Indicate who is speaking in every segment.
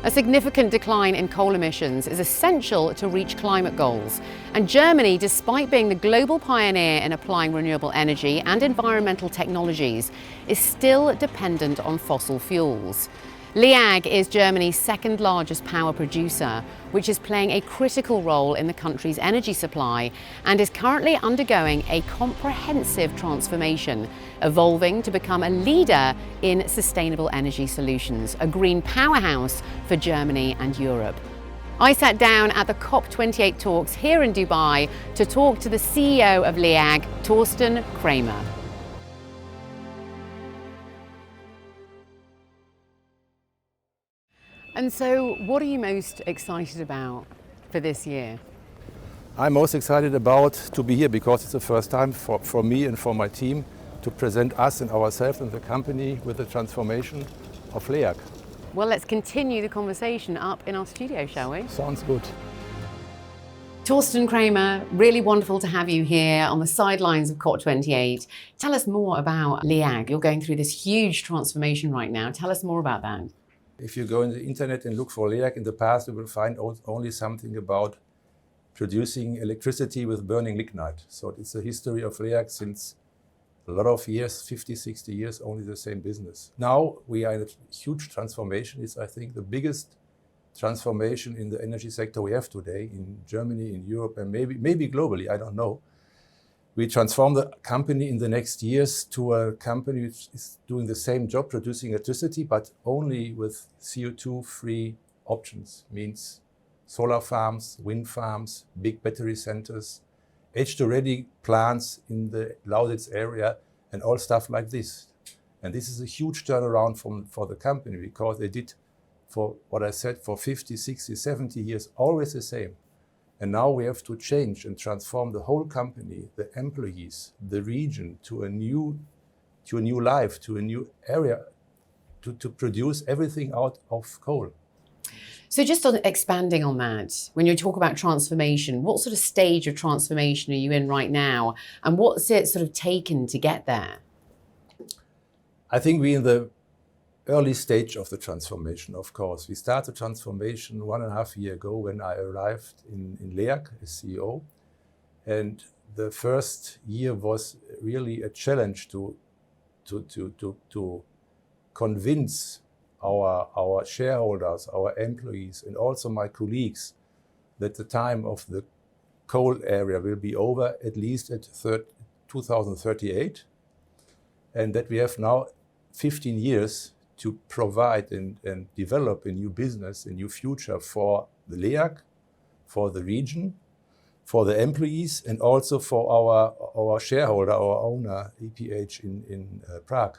Speaker 1: A significant decline in coal emissions is essential to reach climate goals, and Germany, despite being the global pioneer in applying renewable energy and environmental technologies, is still dependent on fossil fuels. LEAG is Germany's second largest power producer, which is playing a critical role in the country's energy supply and is currently undergoing a comprehensive transformation, evolving to become a leader in sustainable energy solutions, a green powerhouse for Germany and Europe. I sat down at the COP28 talks here in Dubai to talk to the CEO of LEAG, Thorsten Kramer. And so, what are you most excited about for this year?
Speaker 2: I'm most excited about to be here because it's the first time for me and for my team to present us and ourselves and the company with the transformation of LEAG.
Speaker 1: Well, let's continue the conversation up in our studio, shall we?
Speaker 2: Sounds good.
Speaker 1: Thorsten Kramer, really wonderful to have you here on the sidelines of COP28. Tell us more about LEAG. You're going through this huge transformation right now. Tell us more about that.
Speaker 2: If you go on the internet and look for LEAG in the past, you will find only something about producing electricity with burning lignite. So it's a history of LEAG since a lot of years, 50, 60 years, only the same business. Now we are in a huge transformation. It's, I think, the biggest transformation in the energy sector we have today in Germany, in Europe, and maybe globally, I don't know. We transform the company in the next years to a company which is doing the same job, producing electricity, but only with CO2-free options. Means solar farms, wind farms, big battery centers, H2-ready plants in the Lausitz area, and all stuff like this. And this is a huge turnaround for the company because they did, for what I said, for 50, 60, 70 years, always the same. And now we have to change and transform the whole company, the employees, the region to a new life, to a new area, to produce everything out of coal.
Speaker 1: So just on expanding on that, when you talk about transformation, what sort of stage of transformation are you in right now? And what's it sort of taken to get there?
Speaker 2: I think we're in the early stage of the transformation, of course. We started transformation 1.5 years ago when I arrived in LEAG as CEO. And the first year was really a challenge to convince our shareholders, our employees, and also my colleagues that the time of the coal area will be over at least at 2038, and that we have now 15 years to provide and develop a new business, a new future for the LEAG, for the region, for the employees, and also for our shareholder, our owner, EPH in Prague.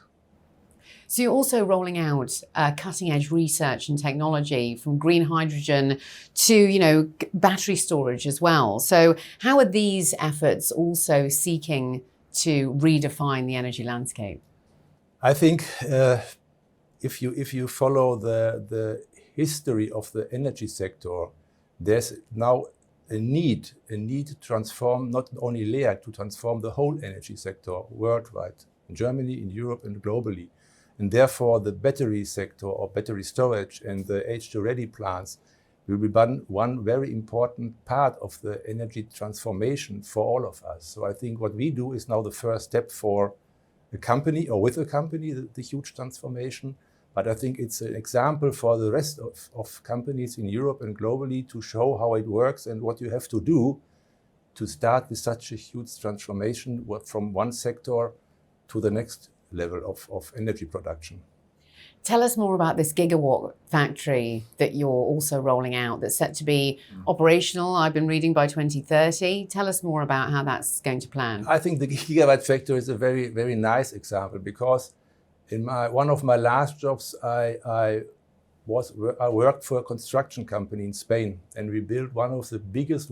Speaker 1: So you're also rolling out cutting-edge research and technology from green hydrogen to, battery storage as well. So how are these efforts also seeking to redefine the energy landscape?
Speaker 2: I think if you follow the history of the energy sector, there's now a need to transform not only LEAG, to transform the whole energy sector worldwide, in Germany, in Europe, and globally. And therefore, the battery sector or battery storage and the H2-ready plants will be one very important part of the energy transformation for all of us. So I think what we do is now the first step for a company, or with a company, the huge transformation. But I think it's an example for the rest of companies in Europe and globally to show how it works and what you have to do to start with such a huge transformation from one sector to the next level of energy production.
Speaker 1: Tell us more about this Gigawatt Factory that you're also rolling out that's set to be operational, I've been reading, by 2030. Tell us more about how that's going to plan.
Speaker 2: I think the Gigawatt Factory is a very, very nice example because in one of my last jobs, I worked for a construction company in Spain, and we built one of the biggest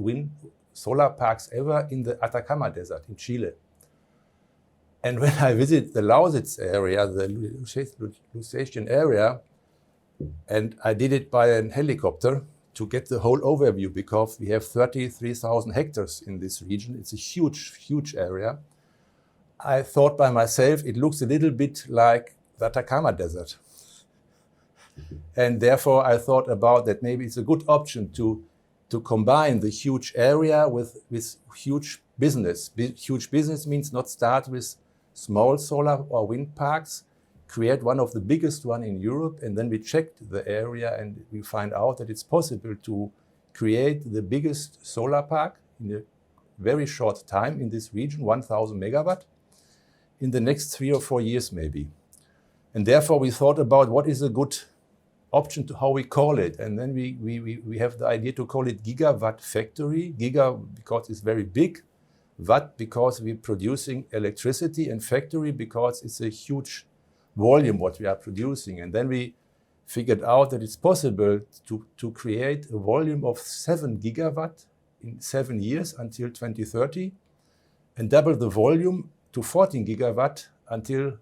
Speaker 2: solar parks ever in the Atacama Desert in Chile. And when I visit the Lausitz area, the Lusatian area, and I did it by a helicopter to get the whole overview because we have 33,000 hectares in this region. It's a huge, huge area. I thought by myself, it looks a little bit like the Atacama Desert. And therefore, I thought about that maybe it's a good option to combine the huge area with huge business. Huge business means not start with small solar or wind parks, create one of the biggest one in Europe, and then we checked the area and we find out that it's possible to create the biggest solar park in a very short time in this region, 1,000 megawatt, in the next 3 or 4 years maybe. And therefore we thought about what is a good option to how we call it. And then we have the idea to call it Gigawatt Factory. Giga because it's very big, watt because we're producing electricity, and factory because it's a huge volume what we are producing. And then we figured out that it's possible to create a volume of 7 gigawatt in 7 years until 2030, and double the volume to 14 gigawatt until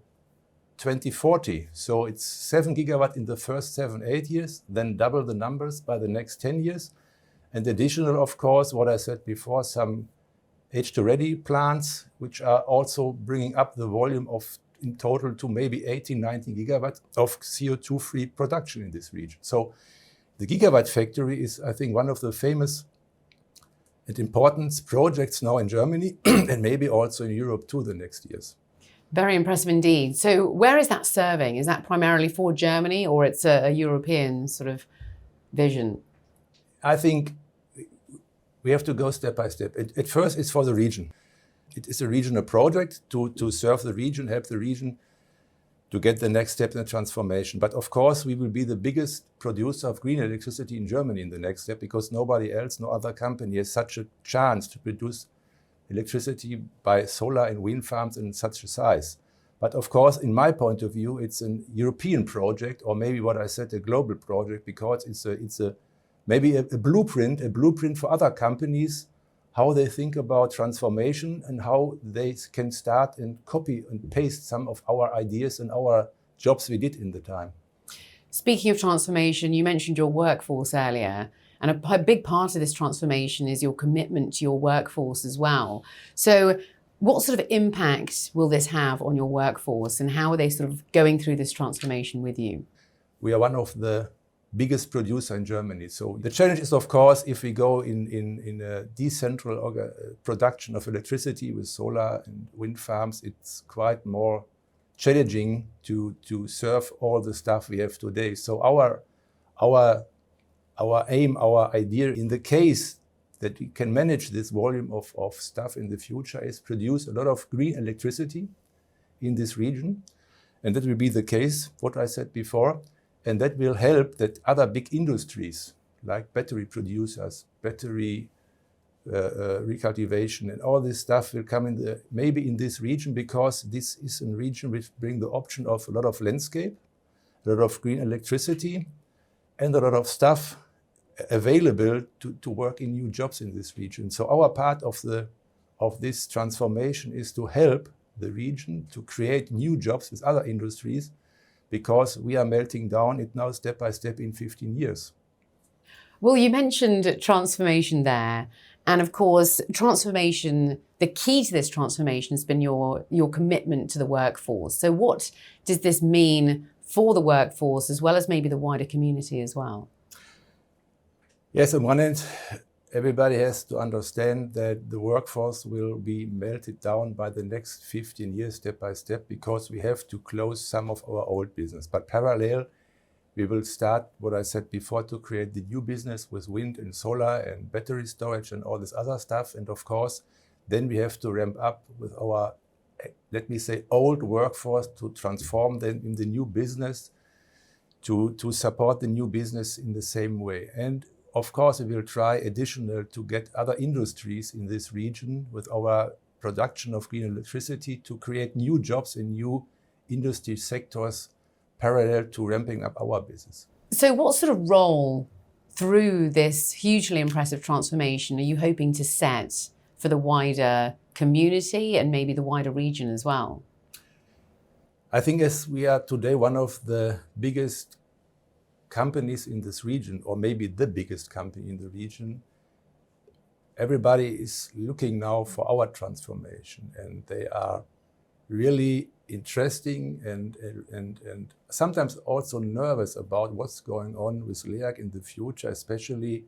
Speaker 2: 2040. So it's 7 gigawatt in the first 7-8 years, then double the numbers by the next 10 years. And additional, of course, what I said before, some H2-ready plants, which are also bringing up the volume of in total to maybe 18, 19 gigawatts of CO2-free production in this region. So the Gigawatt Factory is, I think, one of the famous and important projects now in Germany and maybe also in Europe too the next years.
Speaker 1: Very impressive indeed. So where is that serving? Is that primarily for Germany, or it's a European sort of vision?
Speaker 2: I think we have to go step by step. At first, it's for the region. It is a regional project to serve the region, help the region to get the next step in the transformation. But of course, we will be the biggest producer of green electricity in Germany in the next step, because nobody else, no other company has such a chance to produce electricity by solar and wind farms in such a size. But of course, in my point of view, it's a European project, or maybe what I said, a global project, because it's maybe a blueprint for other companies, how they think about transformation and how they can start and copy and paste some of our ideas and our jobs we did in the time.
Speaker 1: Speaking of transformation, you mentioned your workforce earlier, and a big part of this transformation is your commitment to your workforce as well. So what sort of impact will this have on your workforce, and how are they sort of going through this transformation with you?
Speaker 2: We are one of the biggest producer in Germany. So the challenge is, of course, if we go in a decentral production of electricity with solar and wind farms, it's quite more challenging to serve all the stuff we have today. So our aim, our idea, in the case that we can manage this volume of stuff in the future, is produce a lot of green electricity in this region. And that will be the case, what I said before. And that will help that other big industries, like battery producers, battery recultivation, and all this stuff will come in maybe in this region, because this is a region which brings the option of a lot of landscape, a lot of green electricity, and a lot of stuff available to work in new jobs in this region. So our part of this transformation is to help the region to create new jobs with other industries, because we are melting down it now step by step in 15 years.
Speaker 1: Well, you mentioned transformation there. And of course, transformation, the key to this transformation has been your commitment to the workforce. So what does this mean for the workforce, as well as maybe the wider community as well?
Speaker 2: Yes, on one hand, everybody has to understand that the workforce will be melted down by the next 15 years, step by step, because we have to close some of our old business. But parallel, we will start, what I said before, to create the new business with wind and solar and battery storage and all this other stuff. And of course, then we have to ramp up with our, let me say, old workforce to transform them in the new business, to support the new business in the same way. And of course, we will try additional to get other industries in this region with our production of green electricity to create new jobs in new industry sectors parallel to ramping up our business.
Speaker 1: So what sort of role through this hugely impressive transformation are you hoping to set for the wider community and maybe the wider region as well?
Speaker 2: I think as we are today one of the biggest companies in this region, or maybe the biggest company in the region, everybody is looking now for our transformation, and they are really interesting and sometimes also nervous about what's going on with LEAG in the future, especially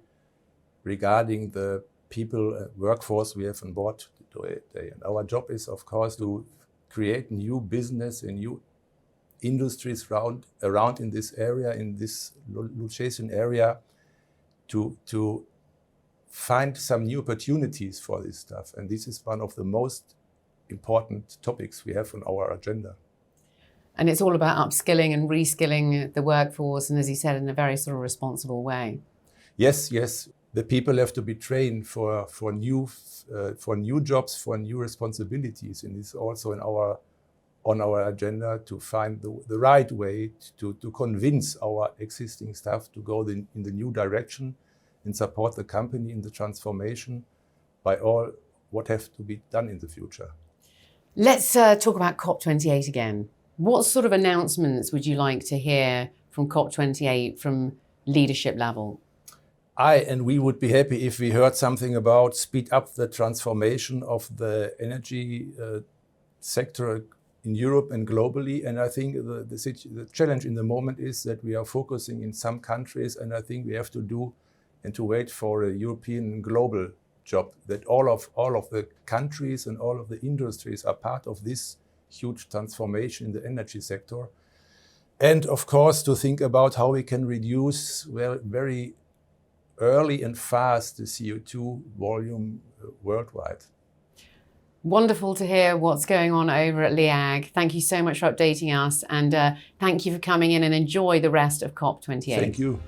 Speaker 2: regarding the people workforce we have on board today. And our job is, of course, to create new business and new industries around in this area, in this Lusatia area, to find some new opportunities for this stuff. And this is one of the most important topics we have on our agenda.
Speaker 1: And it's all about upskilling and reskilling the workforce, and as you said, in a very sort of responsible way.
Speaker 2: Yes. The people have to be trained for new jobs, for new responsibilities, and it's also on our agenda to find the right way to convince our existing staff to go in the new direction and support the company in the transformation by all what have to be done in the future.
Speaker 1: Let's talk about COP28 again. What sort of announcements would you like to hear from COP28 from leadership level?
Speaker 2: We would be happy if we heard something about speed up the transformation of the energy sector in Europe and globally. And I think the challenge in the moment is that we are focusing in some countries, and I think we have to do and to wait for a European global job, that all of the countries and all of the industries are part of this huge transformation in the energy sector. And of course, to think about how we can reduce very early and fast the CO2 volume worldwide.
Speaker 1: Wonderful to hear what's going on over at LEAG. Thank you so much for updating us, and thank you for coming in, and enjoy the rest of COP28.
Speaker 2: Thank you.